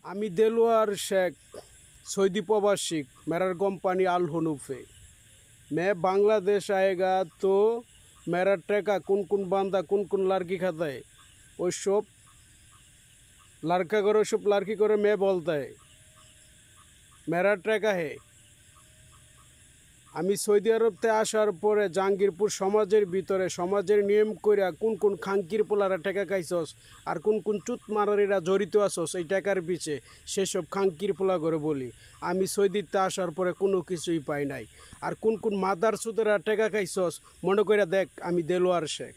আমি देलवार शेख सऊदी प्रवासी मेरा कंपनी अल हनूफे। मैं बांग्लादेश आएगा तो मेरा टका कौन बांधा कौन लड़की खाता है वो सब लड़का करो सब लड़की करो मैं बोलता है मेरा टका है। আমি সৌদি আরবতে আসার পরে জাহাঙ্গীরপুর সমাজের ভিতরে সমাজের নিয়ম কইরা কোন খাঙ্কির পোলারা টাকা খাইছস আর কোন চুত মারারিরা জড়িত আছস এই টাকার পিছে সেসব খাঙ্কির পোলা করে বলি। আমি সৌদিতে আসার পরে কোনো কিছুই পাই নাই। আর কোন মাদার সুদেরা টাকা খাইছস মনে কইরা দেখ আমি দেলোয়ার শেখ,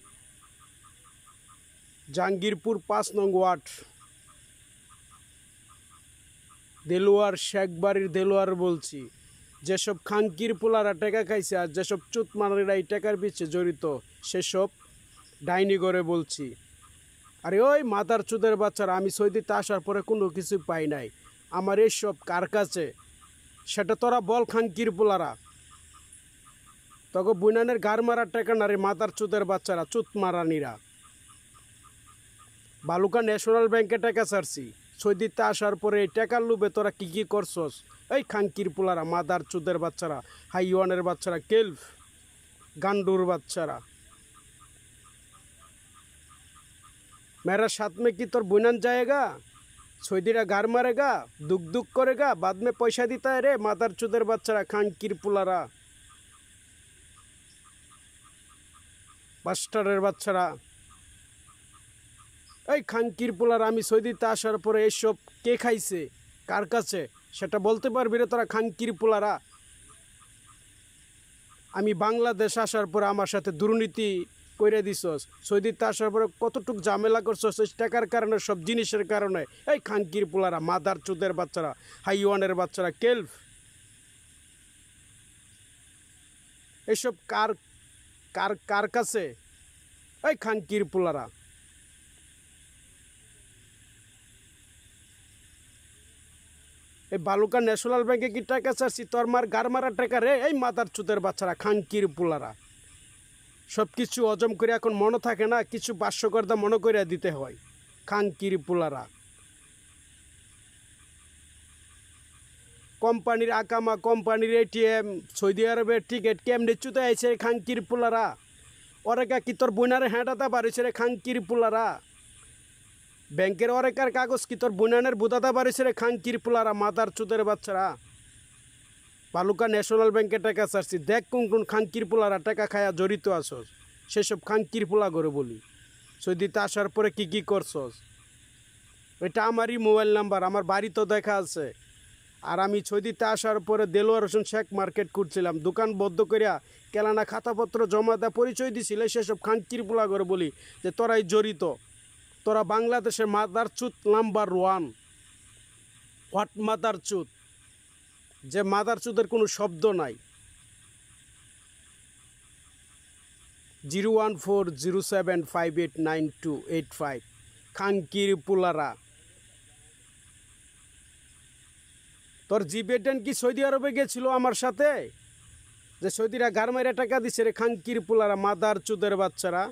জাহাঙ্গীরপুর ৫ নং ওয়ার্ড, দেলোয়ার শেখ বাড়ির দেলোয়ার বলছি। যেসব খাঙ্কির পোলারা টাকা খাইছে আর যেসব চুতমারারিরা এই টাকার পিছে জড়িত সেসব ডাইনি করে বলছি। আরে ওই মাদার চুদের বাচ্চারা আমি সৌদিতে আসার পরে কোনো কিছু পাই নাই। আমার এইসব কার কাছে সেটা তোরা বল খাঙ্কির পোলারা। তখন বুনানের গার মারার টাকা না রে মাদার চুদের বাচ্চারা চুতমারানিরা। বালুকা ন্যাশনাল ব্যাংকে টাকা ছাড়ছি, সৌদিতে আসার পরে এই টাকার লোভে তোরা কী করছস এই খাঙ্কির পোলারা মাদার চুদের বাচ্চারা, হাইওয়ানের বাচ্চারা, কেলফ গান্ডুর বাচ্চারা। मेरा साथ में कि तोर बुनान जाएगा सऊदीरा गार मारेगा दुख करेगा बाद में पैसा देता है रे मादार चुदेर बाच्चारा खांकिर पुलारा बास्टारेर बाच्चारा। এই খাঙ্কির পোলার আমি সৌদিতে আসার পরে এসব কে খাইছে কার কাছে সেটা বলতে পারবি রে তোরা খাঙ্কির পোলারা? আমি বাংলাদেশ আসার পরে আমার সাথে দুর্নীতি কইরা দিছস, সৌদিতে আসার পরে কতটুক ঝামেলা করছস এই টাকার কারণে সব জিনিসের কারণে। এই খাঙ্কির পোলারা মাদার চুদের বাচ্চারা, হাইওয়ানের বাচ্চারা, কেলফ এসব কার কার কার কাছে এই খাঙ্কির পোলারা? এই বালুকা ন্যাশনাল ব্যাংকে কি টাকা চাচ্ছি তোর মার গার মারা টাকা রে এই মাদার চুদের বাচ্চারা খাঙ্কির পোলারা। সব কিছু হজম করে এখন মনে থাকে না, কিছু বাস্যকর্তা মনে করে দিতে হয় খাঙ্কির পোলারা। কোম্পানির আকামা কোম্পানির এটিএম সৌদি আরবের টিকিট কেমনে চুতে আইছে খাঙ্কির পোলারা। ওরেকা কি তোর বইনারে হ্যাঁটাতে পারিছে রে খাঙ্কির পোলারা। ব্যাংকের অরেকার কাগজ কি তোর বুনানের বুদাতে পারিছে রে খাঙ্কির পোলারা মাদার চুদের বাচ্চারা। বালুকা ন্যাশনাল ব্যাংকে টাকা চাচ্ছি দেখ কোন খাঙ্কির পোলারা টাকা খায়া জড়িত আসস সেসব খাঙ্কির পোলা করে বলি। সৌদিতে আসার পরে কি করছস এটা আমারই মোবাইল নাম্বার, আমার বাড়ি তো দেখা আছে। আর আমি সৌদিতে আসার পরে দেলোয়ার হোসেন শেখ মার্কেট করছিলাম, দোকান বদ্ধ করিয়া কেলানা খাতাপত্র জমা দেওয়া পরিচয় দিছিলে সেসব খাঙ্কির পোলা করে বলি যে তোরাই জড়িত। তোরা বাংলাদেশের মাদার চুত নাম্বার 1 হোয়াট মাদার চুত, যে মাদার চুদের কোনো শব্দ নাই। 01407589285 খাঙ্কির পোলারা। তোর জিবেটেন কি সৌদি আরবে গেছিল আমার সাথে যে সৌদিরা গার মাইরা টাকা দিছে রে খাঙ্কির পোলারা মাদার চুদের বাচ্চারা।